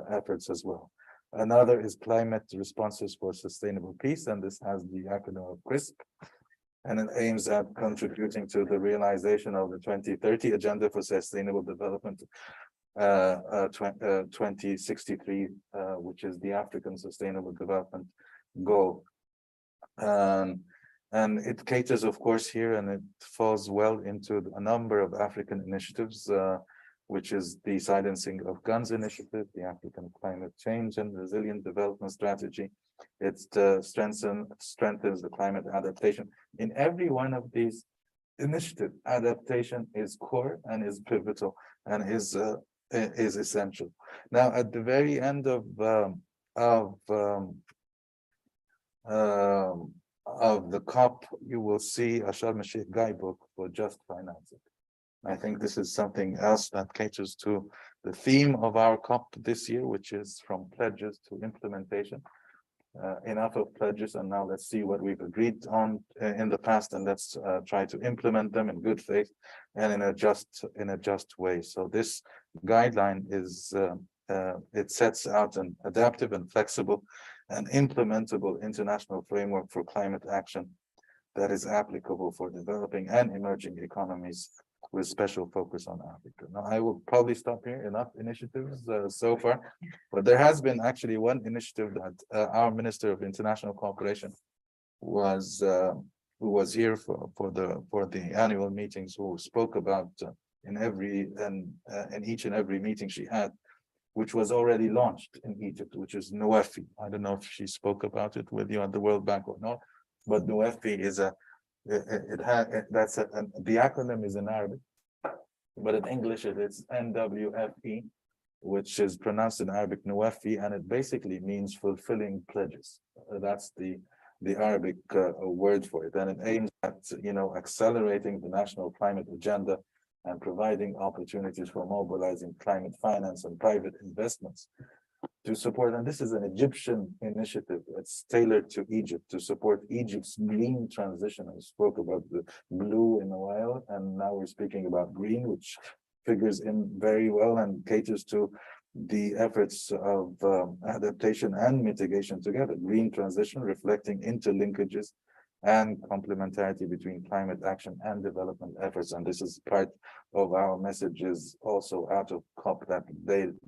Speaker 3: efforts as well. Another is Climate Responses for Sustainable Peace, and this has the acronym of CRISP. And it aims at contributing to the realization of the 2030 Agenda for Sustainable Development 2063, which is the African Sustainable Development Goal. And it caters, of course, here, and it falls well into a number of African initiatives, which is the Silencing of Guns Initiative, the African Climate Change and Resilient Development Strategy. It strengthens the climate adaptation. In every one of these initiatives, adaptation is core and is pivotal and is essential. Now, at the very end of the COP, you will see a Sharm el-Sheikh guidebook for just financing. I think this is something else that caters to the theme of our COP this year, which is from pledges to implementation. Enough of pledges, and now let's see what we've agreed on in the past, and let's try to implement them in good faith and in a just way. So this guideline is it sets out an adaptive and flexible and implementable international framework for climate action that is applicable for developing and emerging economies, with special focus on Africa. Now, I will probably stop here. Enough initiatives so far, but there has been actually one initiative that our Minister of International Cooperation was who was here for the annual meetings, who spoke about in each and every meeting she had, which was already launched in Egypt, which is NOEFI. I don't know if she spoke about it with you at the World Bank or not, but NOEFI is the acronym is in Arabic, but in English it's NWFE, which is pronounced in Arabic Nuwafi, and it basically means fulfilling pledges. That's the Arabic word for it, and it aims at accelerating the national climate agenda and providing opportunities for mobilizing climate finance and private investments to support. And this is an Egyptian initiative. It's tailored to Egypt to support Egypt's green transition. I spoke about the blue in a while, and now we're speaking about green, which figures in very well and caters to the efforts of adaptation and mitigation together. Green transition reflecting interlinkages and complementarity between climate action and development efforts. And this is part of our messages also out of COP, that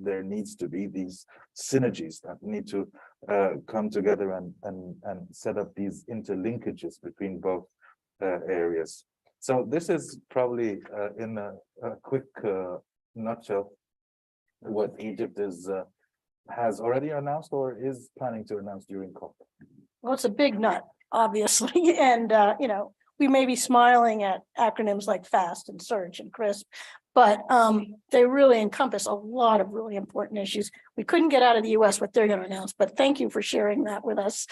Speaker 3: there needs to be these synergies that need to come together and set up these interlinkages between both areas. So this is probably in a quick nutshell what Egypt has already announced or is planning to announce during COP.
Speaker 2: Well, it's a big nut, obviously, and we may be smiling at acronyms like FAST and SURGE and CRISP, but they really encompass a lot of really important issues. We couldn't get out of the US what they're going to announce, but thank you for sharing that with us.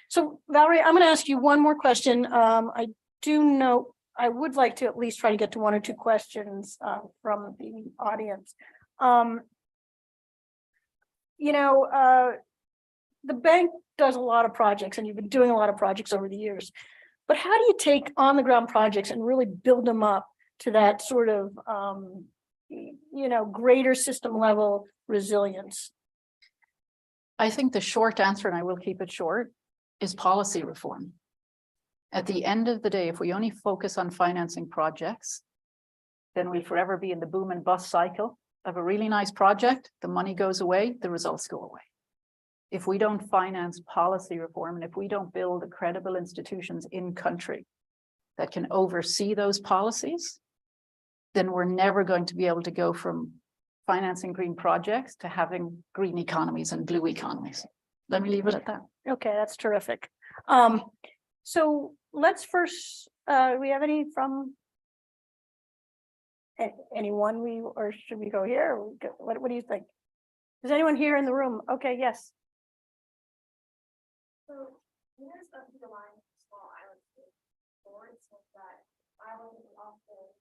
Speaker 2: So Valerie, I'm going to ask you one more question. I do know I would like to at least try to get to one or two questions from the audience. The bank does a lot of projects, and you've been doing a lot of projects over the years, but how do you take on the ground projects and really build them up to that sort of greater system level resilience?
Speaker 5: I think the short answer, and I will keep it short, is policy reform. At the end of the day, if we only focus on financing projects, then we'll forever be in the boom and bust cycle of a really nice project. The money goes away, the results go away. If we don't finance policy reform, and if we don't build the credible institutions in country that can oversee those policies, then we're never going to be able to go from financing green projects to having green economies and blue economies. Let me leave it at that.
Speaker 2: Okay, that's terrific. So let's first, we have any from anyone, or should we go here? What do you think? Is anyone here in the room? Okay, yes.
Speaker 6: So there's a line of small islands boards that islands also.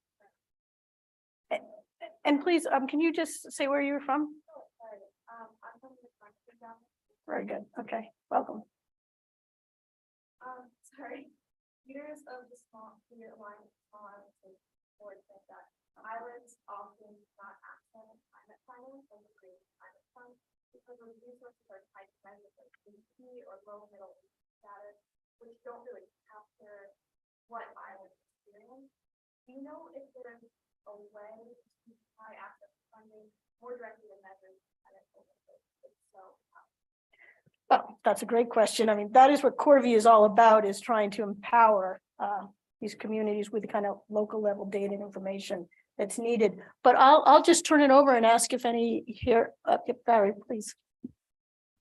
Speaker 2: And please, can you just say where you're from?
Speaker 6: Oh, sorry. I'm from the country down.
Speaker 2: Very good. Okay, welcome.
Speaker 6: Sorry. Leaders of the line of small islands board said that islands often not access climate finance and the green climate fund because the resources are tied to measures like GDP or low middle income status, which don't really capture what islands experience. Do you know if there's a way to tie access funding more directly to measures and if so, how?
Speaker 2: Well, that's a great question. I mean, that is what CoreView is all about, is trying to empower these communities with the kind of local level data and information that's needed. But I'll just turn it over and ask if any here, Barry, please.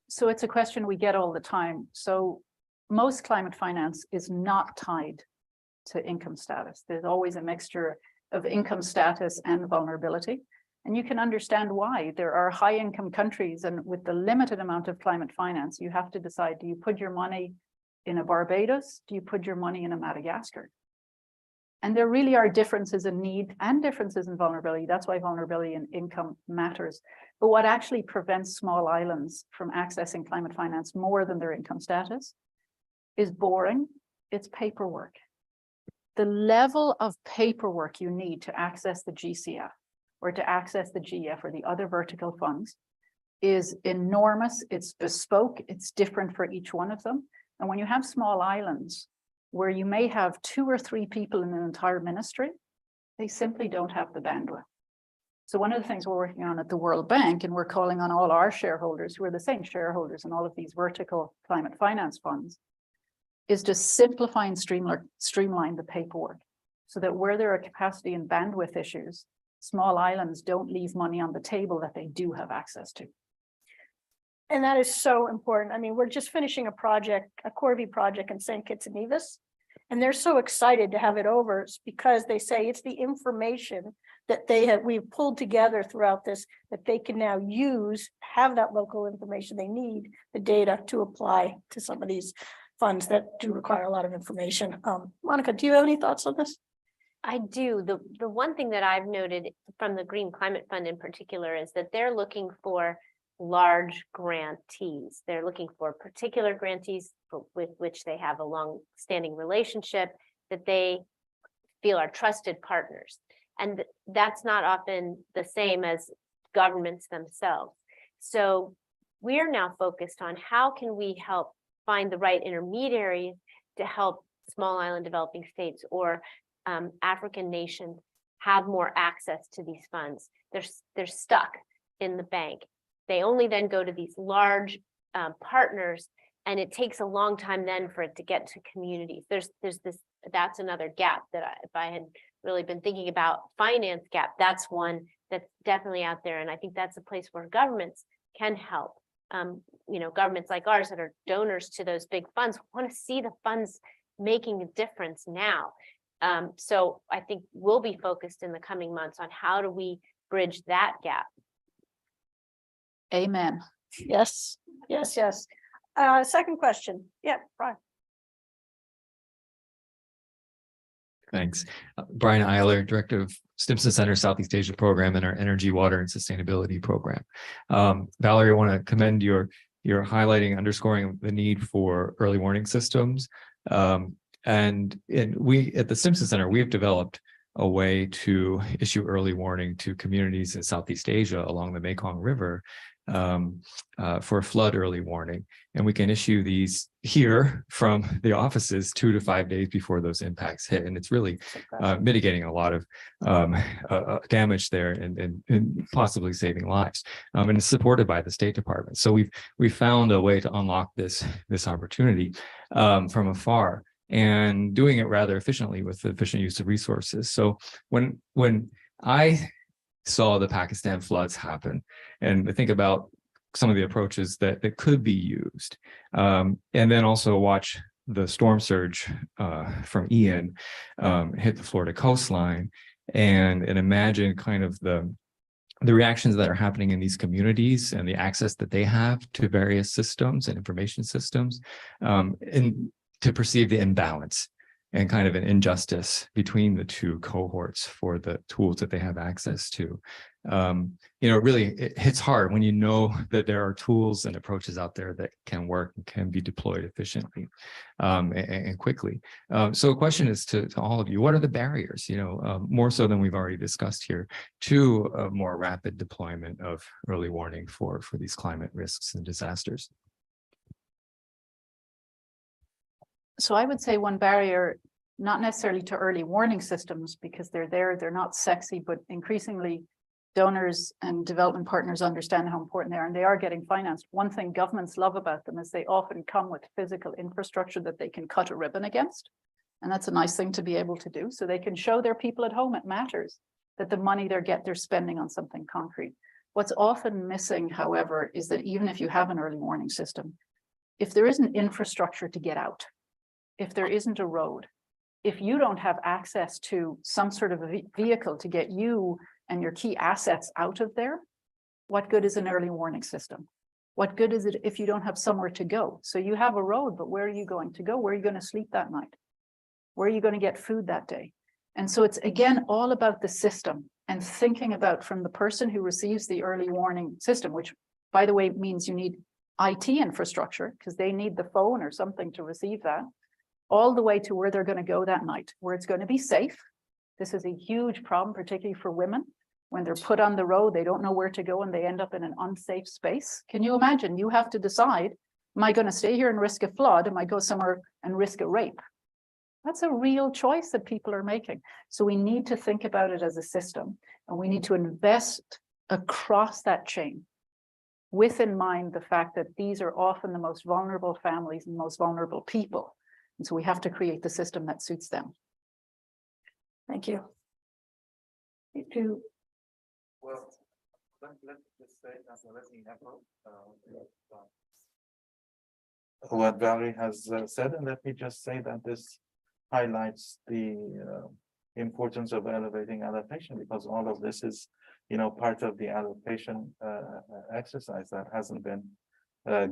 Speaker 5: So it's a question we get all the time. So most climate finance is not tied to income status. There's always a mixture of income status and vulnerability. And you can understand why. There are high income countries, and with the limited amount of climate finance, you have to decide, do you put your money in a Barbados? Do you put your money in a Madagascar? And there really are differences in need and differences in vulnerability. That's why vulnerability and income matters. But what actually prevents small islands from accessing climate finance more than their income status is boring. It's paperwork. The level of paperwork you need to access the GCF or to access the GF or the other vertical funds is enormous. It's bespoke. It's different for each one of them. And when you have small islands where you may have 2 or 3 people in an entire ministry, they simply don't have the bandwidth. So one of the things we're working on at the World Bank, and we're calling on all our shareholders who are the same shareholders in all of these vertical climate finance funds, is to simplify and streamline the paperwork so that where there are capacity and bandwidth issues, small islands don't leave money on the table that they do have access to.
Speaker 2: And that is so important. I mean, we're just finishing a project, a CoreView project in St. Kitts and Nevis, and they're so excited to have it over because they say it's the information that we've pulled together throughout this, that they can now use, have that local information they need, the data to apply to some of these funds that do require a lot of information. Monica, do you have any thoughts on this?
Speaker 4: I do. The one thing that I've noted from the Green Climate Fund in particular is that they're looking for large grantees. They're looking for particular grantees with which they have a long-standing relationship, that they feel are trusted partners. And that's not often the same as governments themselves. So we're now focused on how can we help find the right intermediaries to help small island developing states or African nations have more access to these funds. They're stuck in the bank. They only then go to these large partners, and it takes a long time then for it to get to communities. That's another gap that if I had really been thinking about finance gap, that's one that's definitely out there. And I think that's a place where governments can help. Governments like ours that are donors to those big funds want to see the funds making a difference now. So I think we'll be focused in the coming months on how do we bridge that gap.
Speaker 5: Amen.
Speaker 2: Yes, yes, yes. Second question. Yeah, Brian.
Speaker 7: Thanks. Brian Eiler, Director of Stimson Center Southeast Asia Program and our Energy, Water, and Sustainability Program. Valerie, I want to commend your highlighting, underscoring the need for early warning systems. And we at the Stimson Center, we have developed a way to issue early warning to communities in Southeast Asia along the Mekong River for flood early warning. And we can issue these here from the offices 2 to 5 days before those impacts hit. And it's really mitigating a lot of damage there and possibly saving lives. And it's supported by the State Department. So we've found a way to unlock this opportunity from afar, and doing it rather efficiently with the efficient use of resources. So when I saw the Pakistan floods happen, and I think about some of the approaches that could be used, and then also watch the storm surge from Ian hit the Florida coastline, and imagine kind of the reactions that are happening in these communities and the access that they have to various systems and information systems, and to perceive the imbalance and kind of an injustice between the two cohorts for the tools that they have access to. Really it hits hard when you know that there are tools and approaches out there that can work and can be deployed efficiently and quickly. So the question is to all of you, what are the barriers, more so than we've already discussed here, to a more rapid deployment of early warning for these climate risks and disasters?
Speaker 5: So I would say one barrier, not necessarily to early warning systems, because they're not sexy, but increasingly donors and development partners understand how important they are, and they are getting financed. One thing governments love about them is they often come with physical infrastructure that they can cut a ribbon against. And that's a nice thing to be able to do. So they can show their people at home it matters, that the money they're spending on something concrete. What's often missing, however, is that even if you have an early warning system, if there isn't infrastructure to get out, if there isn't a road, if you don't have access to some sort of a vehicle to get you and your key assets out of there, what good is an early warning system? What good is it if you don't have somewhere to go? So you have a road, but where are you going to go? Where are you going to sleep that night? Where are you going to get food that day? And so it's, again, all about the system and thinking about from the person who receives the early warning system, which, by the way, means you need IT infrastructure because they need the phone or something to receive that, all the way to where they're going to go that night, where it's going to be safe. This is a huge problem, particularly for women. When they're put on the road, they don't know where to go and they end up in an unsafe space. Can you imagine? You have to decide, am I going to stay here and risk a flood? Am I go somewhere and risk a rape? That's a real choice that people are making. So we need to think about it as a system, and we need to invest across that chain with in mind the fact that these are often the most vulnerable families and most vulnerable people. And so we have to create the system that suits them.
Speaker 2: Thank you.
Speaker 3: Well, let's just say what Valerie has said, and let me just say that this highlights the importance of elevating adaptation, because all of this is, part of the adaptation exercise that hasn't been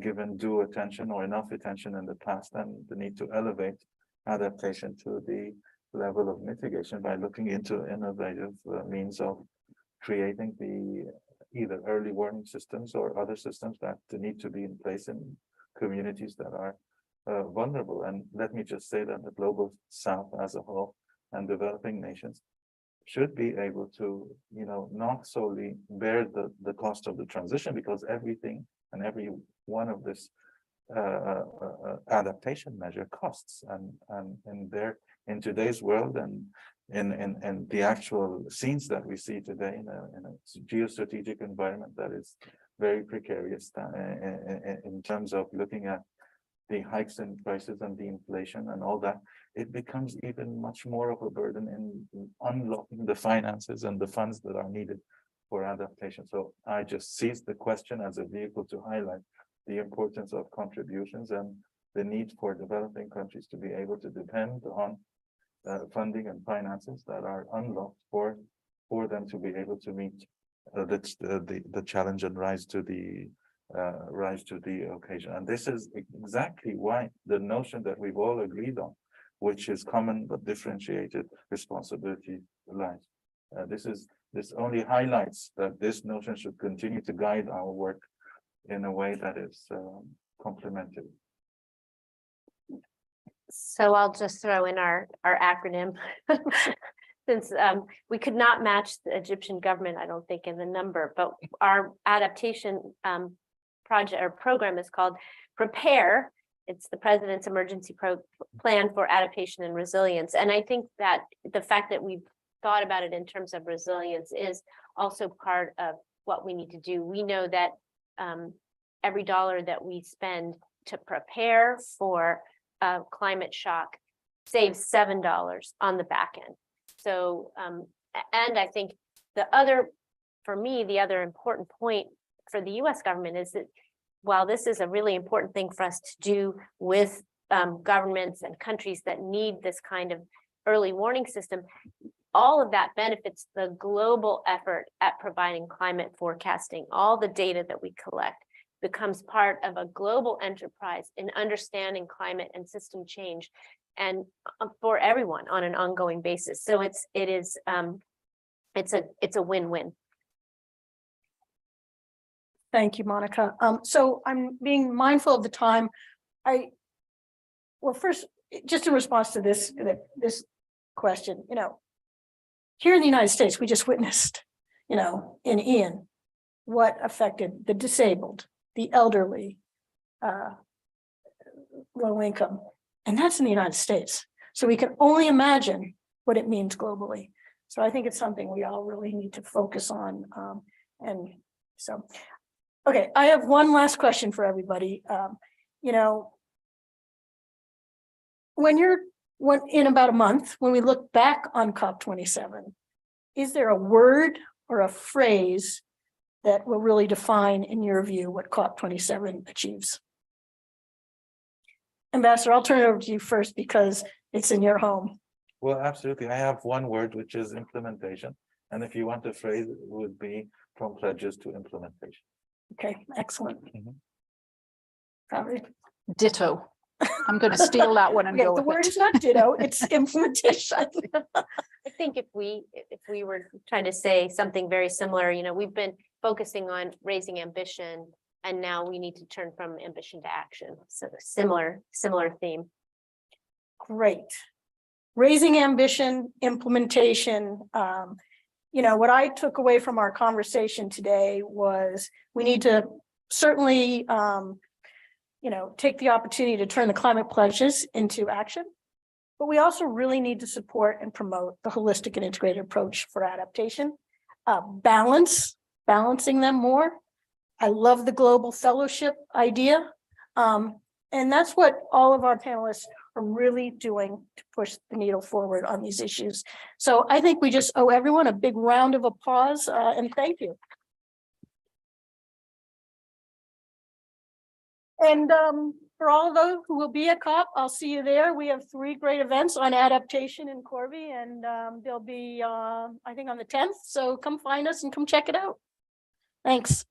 Speaker 3: given due attention or enough attention in the past, and the need to elevate adaptation to the level of mitigation by looking into innovative means of creating the either early warning systems or other systems that need to be in place in communities that are vulnerable. And let me just say that the global South as a whole and developing nations should be able to, not solely bear the cost of the transition, because everything and every one of this adaptation measure costs, and in today's world and in the actual scenes that we see today in a geostrategic environment that is very precarious in terms of looking at the hikes in prices and the inflation and all that, it becomes even much more of a burden in unlocking the finances and the funds that are needed for adaptation. So I just seized the question as a vehicle to highlight the importance of contributions and the need for developing countries to be able to depend on funding and finances that are unlocked for them to be able to meet the challenge and rise to the occasion. And this is exactly why the notion that we've all agreed on, which is common but differentiated responsibility, lies. This only highlights that this notion should continue to guide our work in a way that is complementary.
Speaker 4: So I'll just throw in our acronym. Since we could not match the Egyptian government, I don't think, in the number, but our adaptation project or program is called PREPARE. It's the President's Emergency Plan for Adaptation and Resilience. And I think that the fact that we've thought about it in terms of resilience is also part of what we need to do. We know that every dollar that we spend to prepare for a climate shock saves $7 on the back end. So, and I think for me, the other important point for the US government is that while this is a really important thing for us to do with governments and countries that need this kind of early warning system, all of that benefits the global effort at providing climate forecasting. All the data that we collect becomes part of a global enterprise in understanding climate and system change, and for everyone on an ongoing basis. So it's a win-win.
Speaker 2: Thank you, Monica. So I'm being mindful of the time. Well, first, just in response to this question, here in the United States, we just witnessed, in Ian, what affected the disabled, the elderly, low income, and that's in the United States. So we can only imagine what it means globally. So I think it's something we all really need to focus on. And so, okay, I have one last question for everybody. When in about a month, when we look back on COP27, is there a word or a phrase that will really define, in your view, what COP27 achieves? Ambassador, I'll turn it over to you first because it's in your home.
Speaker 3: Well, absolutely. I have one word, which is implementation. And if you want a phrase, it would be from pledges to implementation.
Speaker 2: Okay, excellent.
Speaker 5: Ditto. I'm going to steal that one and
Speaker 2: Okay,
Speaker 5: go
Speaker 2: the
Speaker 5: with
Speaker 2: word
Speaker 5: it.
Speaker 2: is not ditto, it's implementation.
Speaker 4: I think if we were trying to say something very similar, we've been focusing on raising ambition, and now we need to turn from ambition to action. So similar theme.
Speaker 2: Great. Raising ambition, implementation. What I took away from our conversation today was we need to certainly, take the opportunity to turn the climate pledges into action, but we also really need to support and promote the holistic and integrated approach for adaptation. Balancing them more. I love the global fellowship idea. And that's what all of our panelists are really doing to push the needle forward on these issues. So I think we just owe everyone a big round of applause and thank you. And for all of those who will be at COP, I'll see you there. We have 3 great events on adaptation in Corby, and they'll be, I think, on the 10th. So come find us and come check it out. Thanks.